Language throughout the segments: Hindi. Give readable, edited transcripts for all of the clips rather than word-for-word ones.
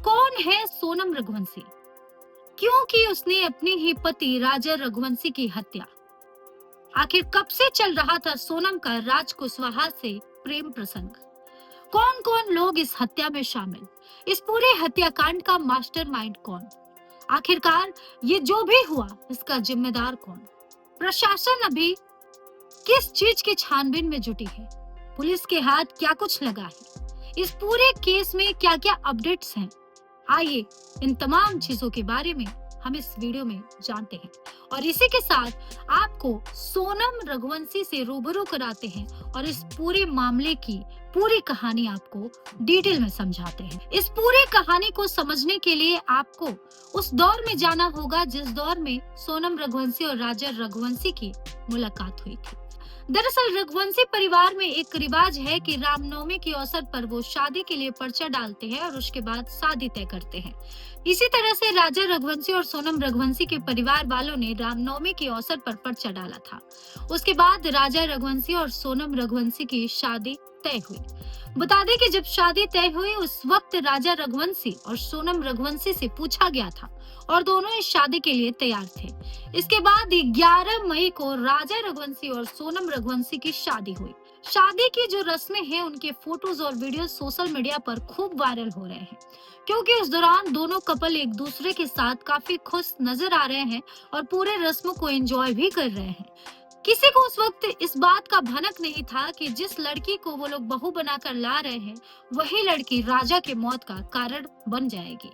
कौन है सोनम रघुवंशी? क्यों की उसने अपने ही पति राजा रघुवंशी की हत्या? आखिर कब से चल रहा था सोनम का राज कुशवाहा से प्रेम प्रसंग? कौन कौन लोग इस हत्या में शामिल? इस पूरे हत्याकांड का मास्टरमाइंड कौन? आखिरकार ये जो भी हुआ इसका जिम्मेदार कौन? प्रशासन अभी किस चीज की छानबीन में जुटी है? पुलिस के हाथ क्या कुछ लगा है? इस पूरे केस में क्या क्या अपडेट्स हैं? आइए इन तमाम चीजों के बारे में हम इस वीडियो में जानते हैं और इसी के साथ आपको सोनम रघुवंशी से रूबरू कराते हैं और इस पूरे मामले की पूरी कहानी आपको डिटेल में समझाते हैं। इस पूरे कहानी को समझने के लिए आपको उस दौर में जाना होगा जिस दौर में सोनम रघुवंशी और राजा रघुवंशी की मुलाकात हुई थी। दरअसल रघुवंशी परिवार में एक रिवाज है कि रामनवमी के अवसर पर वो शादी के लिए पर्चा डालते हैं और उसके बाद शादी तय करते हैं। इसी तरह से राजा रघुवंशी और सोनम रघुवंशी के परिवार वालों ने रामनवमी के अवसर पर पर्चा डाला था। उसके बाद राजा रघुवंशी और सोनम रघुवंशी की शादी तय हुई। बता दें कि जब शादी तय हुई उस वक्त राजा रघुवंशी और सोनम रघुवंशी से पूछा गया था और दोनों इस शादी के लिए तैयार थे। इसके बाद 11 मई को राजा रघुवंशी और सोनम रघुवंशी की शादी हुई। शादी की जो रस्में हैं उनके फोटोज और वीडियो सोशल मीडिया पर खूब वायरल हो रहे हैं क्योंकि उस दौरान दोनों कपल एक दूसरे के साथ काफी खुश नजर आ रहे हैं और पूरे रस्मों को एंजॉय भी कर रहे हैं। किसी को उस वक्त इस बात का भनक नहीं था कि जिस लड़की को वो लोग बहू बनाकर ला रहे हैं वही लड़की राजा के मौत का कारण बन जाएगी।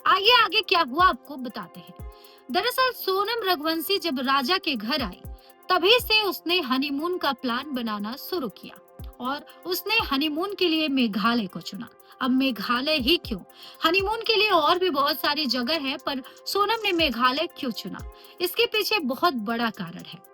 आइए आगे क्या हुआ आपको बताते हैं। दरअसल सोनम रघुवंशी जब राजा के घर आई तभी से उसने हनीमून का प्लान बनाना शुरू किया और उसने हनीमून के लिए मेघालय को चुना। अब मेघालय ही क्यों, हनीमून के लिए और भी बहुत सारी जगह है, पर सोनम ने मेघालय क्यों चुना, इसके पीछे बहुत बड़ा कारण है।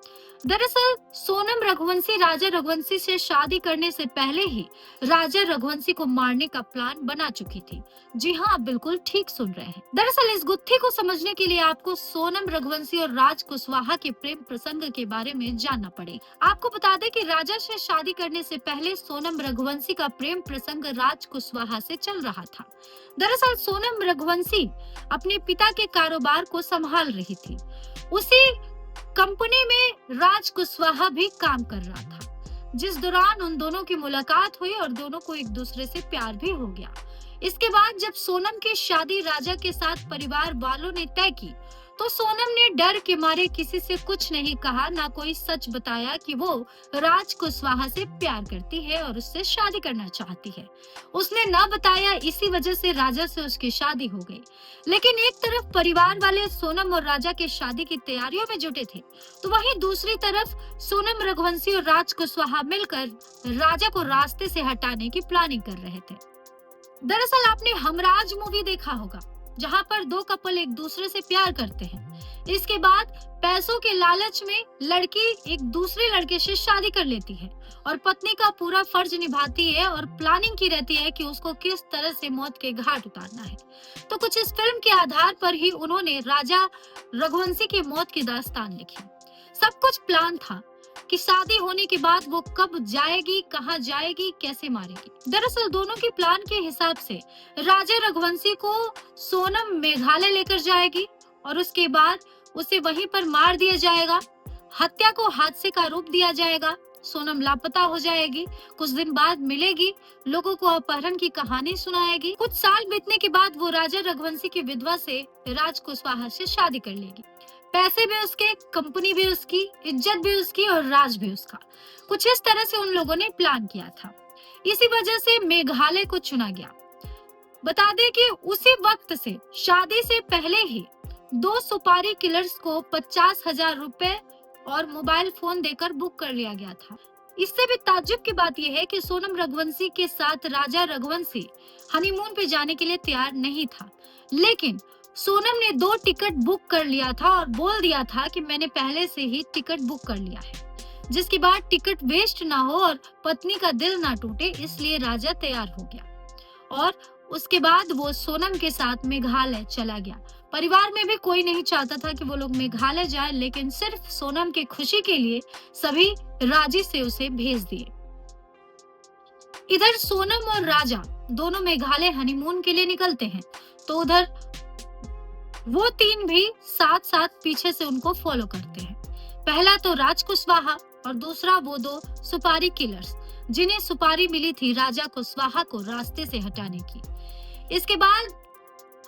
दरअसल सोनम रघुवंशी राजा रघुवंशी से शादी करने से पहले ही राजा रघुवंशी को मारने का प्लान बना चुकी थी। जी हाँ, आप बिल्कुल ठीक सुन रहे हैं। दरअसल इस गुत्थी को समझने के लिए आपको सोनम रघुवंशी और राज कुशवाहा के प्रेम प्रसंग के बारे में जानना पड़ेगा। आपको बता दें कि राजा से शादी करने से पहले सोनम रघुवंशी का प्रेम प्रसंग राज कुशवाहा से चल रहा था। दरअसल सोनम रघुवंशी अपने पिता के कारोबार को संभाल रही थी। उसी कंपनी में राज कुशवाहा भी काम कर रहा था, जिस दौरान उन दोनों की मुलाकात हुई और दोनों को एक दूसरे से प्यार भी हो गया। इसके बाद जब सोनम की शादी राजा के साथ परिवार वालों ने तय की तो सोनम ने डर के मारे किसी से कुछ नहीं कहा, ना कोई सच बताया कि वो राज कुशवाहा से प्यार करती है और उससे शादी करना चाहती है। उसने ना बताया, इसी वजह से राजा से उसकी शादी हो गई। लेकिन एक तरफ परिवार वाले सोनम और राजा के शादी की तैयारियों में जुटे थे तो वहीं दूसरी तरफ सोनम रघुवंशी और राज कुशवाहा मिलकर राजा को रास्ते से हटाने की प्लानिंग कर रहे थे। दरअसल आपने हमराज मूवी देखा होगा, जहां पर दो कपल एक दूसरे से प्यार करते हैं। इसके बाद पैसों के लालच में लड़की एक दूसरे लड़के से शादी कर लेती है और पत्नी का पूरा फर्ज निभाती है और प्लानिंग की रहती है कि उसको किस तरह से मौत के घाट उतारना है। तो कुछ इस फिल्म के आधार पर ही उन्होंने राजा रघुवंशी की मौत की दास्तान लिखी। सब कुछ प्लान था कि शादी होने के बाद वो कब जाएगी, कहाँ जाएगी, कैसे मारेगी। दरअसल दोनों की प्लान के हिसाब से राजा रघुवंशी को सोनम मेघालय लेकर जाएगी और उसके बाद उसे वहीं पर मार दिया जाएगा। हत्या को हादसे का रूप दिया जाएगा। सोनम लापता हो जाएगी, कुछ दिन बाद मिलेगी, लोगों को अपहरण की कहानी सुनाएगी। कुछ साल बीतने के बाद वो राजा रघुवंशी की विधवा से राज कुशवाहा से शादी कर लेगी। पैसे भी उसके, कंपनी भी उसकी, इज्जत भी उसकी और राज भी उसका। कुछ इस तरह से उन लोगों ने प्लान किया था। इसी वजह से मेघालय को चुना गया। बता दें कि उसी वक्त से शादी से पहले ही दो सुपारी किलर्स को 50,000 रुपए और मोबाइल फोन देकर बुक कर लिया गया था। इससे भी ताज्जुब की बात यह है कि सोनम रघुवंशी के साथ राजा रघुवंशी हनीमून पे जाने के लिए तैयार नहीं था, लेकिन सोनम ने 2 टिकट बुक कर लिया था और बोल दिया था कि मैंने पहले से ही टिकट बुक कर लिया है, जिसके बाद टिकट वेस्ट ना हो और पत्नी का दिल ना टूटे, इसलिए राजा तैयार हो गया और उसके बाद वो सोनम के साथ मेघालय चला गया। परिवार में भी कोई नहीं चाहता था कि वो लोग मेघालय जाए, लेकिन सिर्फ सोनम की खुशी के लिए सभी राजी से उसे भेज दिए। इधर सोनम और राजा दोनों मेघालय हनीमून के लिए निकलते हैं, तो उधर वो तीन भी साथ साथ पीछे से उनको फॉलो करते हैं। पहला तो राज कुशवाहा और दूसरा वो दो सुपारी किलर्स, जिन्हें सुपारी मिली थी राजा कुशवाहा को रास्ते से हटाने की। इसके बाद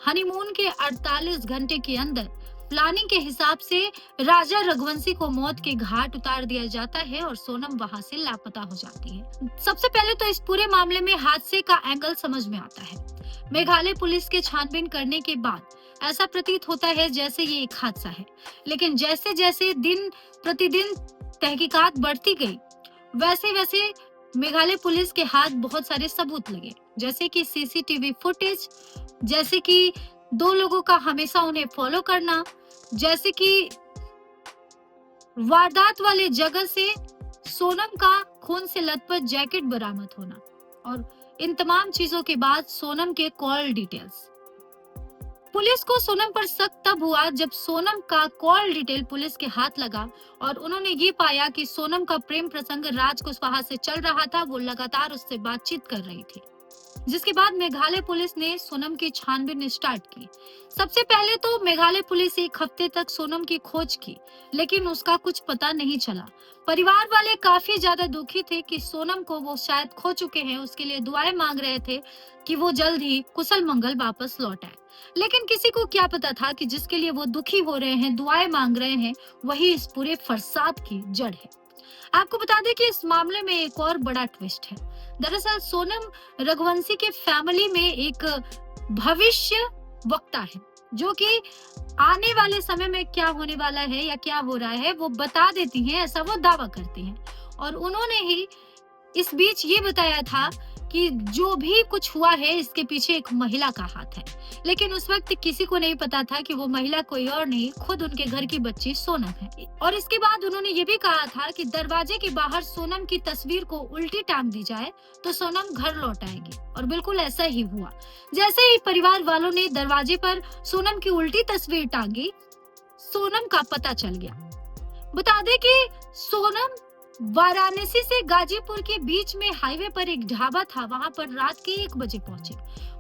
हनीमून के 48 घंटे के अंदर प्लानिंग के हिसाब से राजा रघुवंशी को मौत के घाट उतार दिया जाता है और सोनम वहां से लापता हो जाती है। सबसे पहले तो इस पूरे मामले में हादसे का एंगल समझ में आता है। मेघालय पुलिस के छानबीन करने के बाद ऐसा प्रतीत होता है जैसे ये एक हादसा है, लेकिन जैसे जैसे दिन प्रतिदिन तहकीकात बढ़ती गई, वैसे वैसे मेघालय पुलिस के हाथ बहुत सारे सबूत लगे, जैसे कि सीसीटीवी फुटेज, जैसे कि दो लोगों का हमेशा उन्हें फॉलो करना, जैसे कि वारदात वाले जगह से सोनम का खून से लथपथ जैकेट बरामद होना, और इन तमाम चीजों के बाद सोनम के कॉल डिटेल्स। पुलिस को सोनम पर शक तब हुआ जब सोनम का कॉल डिटेल पुलिस के हाथ लगा और उन्होंने ये पाया कि सोनम का प्रेम प्रसंग राज कुशवाहा से चल रहा था। वो लगातार उससे बातचीत कर रही थी, जिसके बाद मेघालय पुलिस ने सोनम की छानबीन स्टार्ट की। सबसे पहले तो मेघालय पुलिस एक हफ्ते तक सोनम की खोज की, लेकिन उसका कुछ पता नहीं चला। परिवार वाले काफी ज्यादा दुखी थे कि सोनम को वो शायद खो चुके हैं, उसके लिए दुआएं मांग रहे थे कि वो जल्द ही कुशल मंगल वापस लौट आए। लेकिन किसी को क्या पता था कि जिसके लिए वो दुखी हो रहे हैं, दुआएं मांग रहे हैं, वही इस पूरे फसाद की जड़ है। आपको बता दें कि इस मामले में एक और बड़ा ट्विस्ट है। दरअसल सोनम रघुवंशी के फैमिली में एक भविष्य वक्ता है, जो कि आने वाले समय में क्या होने वाला है या क्या हो रहा है वो बता देती हैं, ऐसा वो दावा करती हैं। और उन्होंने ही इस बीच ये बताया था कि जो भी कुछ हुआ है इसके पीछे एक महिला का हाथ है, लेकिन उस वक्त किसी को नहीं पता था कि वो महिला कोई और नहीं, खुद उनके घर की बच्ची सोनम है। और इसके बाद उन्होंने ये भी कहा था कि दरवाजे के बाहर सोनम की तस्वीर को उल्टी टांग दी जाए तो सोनम घर लौट आएगी, और बिल्कुल ऐसा ही हुआ। जैसे ही परिवार वालों ने दरवाजे पर सोनम की उल्टी तस्वीर टांगी, सोनम का पता चल गया। बता दें कि सोनम वाराणसी से गाजीपुर के बीच में हाईवे पर एक ढाबा था, वहां पर रात के 1 बजे पहुंचे।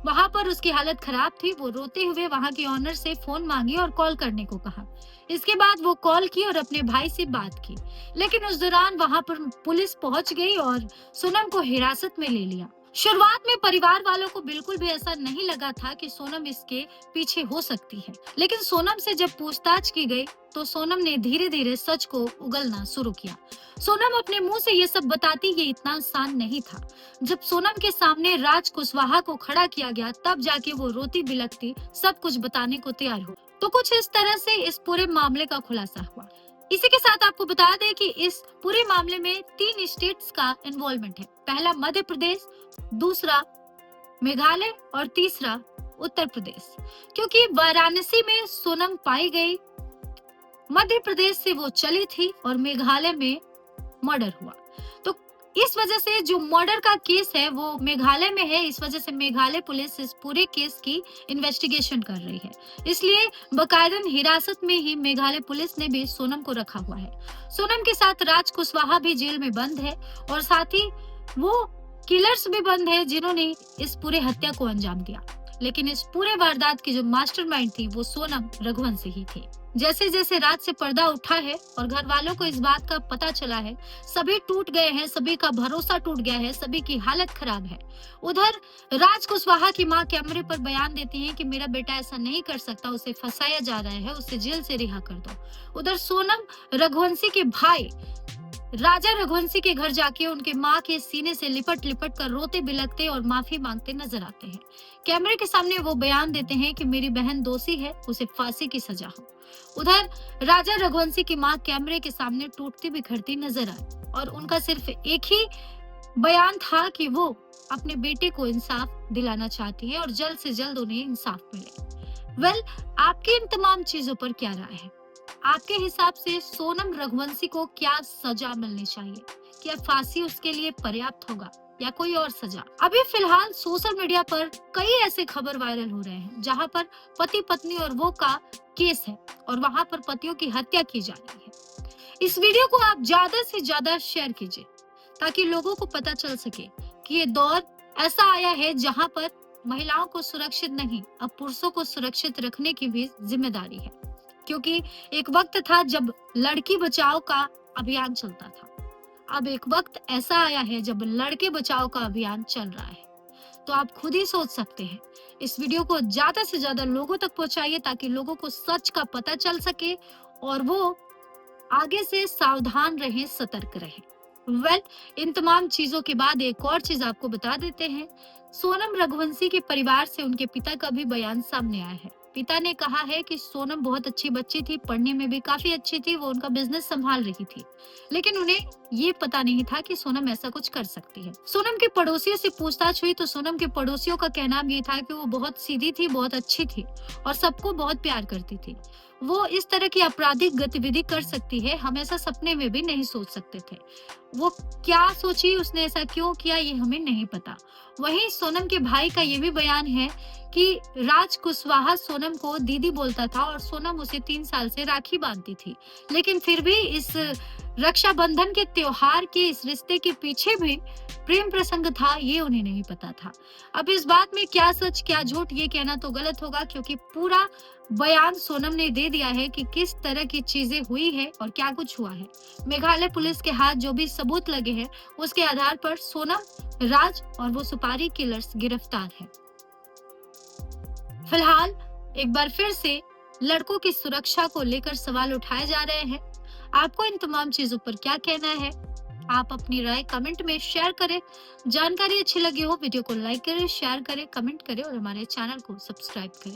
वहां पर उसकी हालत खराब थी। वो रोते हुए वहां के ऑनर से फोन मांगी और कॉल करने को कहा। इसके बाद वो कॉल की और अपने भाई से बात की, लेकिन उस दौरान वहां पर पुलिस पहुंच गई और सोनम को हिरासत में ले लिया। शुरुआत में परिवार वालों को बिल्कुल भी ऐसा नहीं लगा था कि सोनम इसके पीछे हो सकती है, लेकिन सोनम से जब पूछताछ की गई तो सोनम ने धीरे धीरे सच को उगलना शुरू किया। सोनम अपने मुंह से ये सब बताती ये इतना आसान नहीं था। जब सोनम के सामने राज कुशवाहा को खड़ा किया गया, तब जाके वो रोती बिलखती सब कुछ बताने को तैयार हुई। तो कुछ इस तरह से इस पूरे मामले का खुलासा हुआ। इसी के साथ आपको बता दें कि इस पूरे मामले में 3 स्टेट्स का इन्वॉल्वमेंट है। पहला मध्य प्रदेश, दूसरा मेघालय और तीसरा उत्तर प्रदेश। क्योंकि वाराणसी में सोनम पाई गई, मध्य प्रदेश से वो चली थी और मेघालय में मर्डर हुआ, तो इस वजह से जो मर्डर का केस है वो मेघालय में है। इस वजह से मेघालय पुलिस इस पूरे केस की इन्वेस्टिगेशन कर रही है। इसलिए बकायदन हिरासत में ही मेघालय पुलिस ने भी सोनम को रखा हुआ है। सोनम के साथ राज कुशवाहा भी जेल में बंद है और साथ ही वो किलर्स भी बंद है जिन्होंने इस पूरे हत्या को अंजाम दिया। लेकिन इस पूरे वारदात की जो मास्टरमाइंड थी वो सोनम रघुवंशी ही थे। जैसे जैसे रात से पर्दा उठा है और घर वालों को इस बात का पता चला है, सभी टूट गए हैं, सभी का भरोसा टूट गया है, सभी की हालत खराब है। उधर राज कुशवाहा की मां कैमरे पर बयान देती है कि मेरा बेटा ऐसा नहीं कर सकता, उसे फंसाया जा रहा है, उसे जेल से रिहा कर दो। उधर सोनम रघुवंशी के भाई राजा रघुवंशी के घर जाके उनके माँ के सीने से लिपट लिपट कर रोते बिलखते और माफी मांगते नजर आते हैं। कैमरे के सामने वो बयान देते हैं कि मेरी बहन दोषी है, उसे फांसी की सजा हो। उधर राजा रघुवंशी की माँ कैमरे के सामने टूटती बिखरती नजर आई और उनका सिर्फ एक ही बयान था कि वो अपने बेटे को इंसाफ दिलाना चाहती है और जल्द से जल्द उन्हें इंसाफ मिले। आपकी इन तमाम चीजों पर क्या राय है? आपके हिसाब से सोनम रघुवंशी को क्या सजा मिलनी चाहिए? क्या फांसी उसके लिए पर्याप्त होगा या कोई और सजा? अभी फिलहाल सोशल मीडिया पर कई ऐसे खबर वायरल हो रहे हैं जहां पर पति पत्नी और वो का केस है और वहां पर पतियों की हत्या की जा रही है। इस वीडियो को आप ज्यादा से ज्यादा शेयर कीजिए ताकि लोगों को पता चल सके कि ये दौर ऐसा आया है जहां पर महिलाओं को सुरक्षित नहीं, अब पुरुषों को सुरक्षित रखने की भी जिम्मेदारी है, क्योंकि एक वक्त था जब लड़की बचाओ का अभियान चलता था। अब एक वक्त ऐसा आया है जब लड़के बचाओ का अभियान चल रहा है। तो आप खुद ही सोच सकते हैं। इस वीडियो को ज्यादा से ज्यादा लोगों तक पहुंचाइए ताकि लोगों को सच का पता चल सके और वो आगे से सावधान रहें, सतर्क रहें। इन तमाम चीजों के बाद एक और चीज आपको बता देते हैं। सोनम रघुवंशी के परिवार से उनके पिता का भी बयान सामने आया है। पिता ने कहा है कि सोनम बहुत अच्छी बच्ची थी, पढ़ने में भी काफी अच्छी थी, वो उनका बिजनेस संभाल रही थी, लेकिन उन्हें ये पता नहीं था कि सोनम ऐसा कुछ कर सकती है। सोनम के पड़ोसियों से पूछताछ हुई तो सोनम के पड़ोसियों का कहना ये था कि वो बहुत सीधी थी, बहुत अच्छी थी और सबको बहुत प्यार करती थी। वो इस तरह की आपराधिक गतिविधि कर सकती है, हम ऐसा सपने में भी नहीं सोच सकते थे। वो क्या सोची, उसने ऐसा क्यों किया, ये हमें नहीं पता। वहीं सोनम के भाई का ये भी बयान है कि राज कुशवाहा सोनम को दीदी बोलता था और सोनम उसे 3 साल से राखी बांधती थी, लेकिन फिर भी इस रक्षाबंधन के त्योहार के इस रिश्ते के पीछे भी प्रेम प्रसंग था, ये उन्हें नहीं पता था। अब इस बात में क्या सच क्या झूठ ये कहना तो गलत होगा, क्योंकि पूरा बयान सोनम ने दे दिया है कि किस तरह की चीजें हुई है और क्या कुछ हुआ है। मेघालय पुलिस के हाथ जो भी सबूत लगे हैं उसके आधार पर सोनम, राज और वो सुपारी किलर्स गिरफ्तार है। फिलहाल एक बार फिर से लड़कों की सुरक्षा को लेकर सवाल उठाए जा रहे हैं। आपको इन तमाम चीजों पर क्या कहना है? आप अपनी राय कमेंट में शेयर करें। जानकारी अच्छी लगी हो वीडियो को लाइक करें, शेयर करें, कमेंट करें और हमारे चैनल को सब्सक्राइब करें।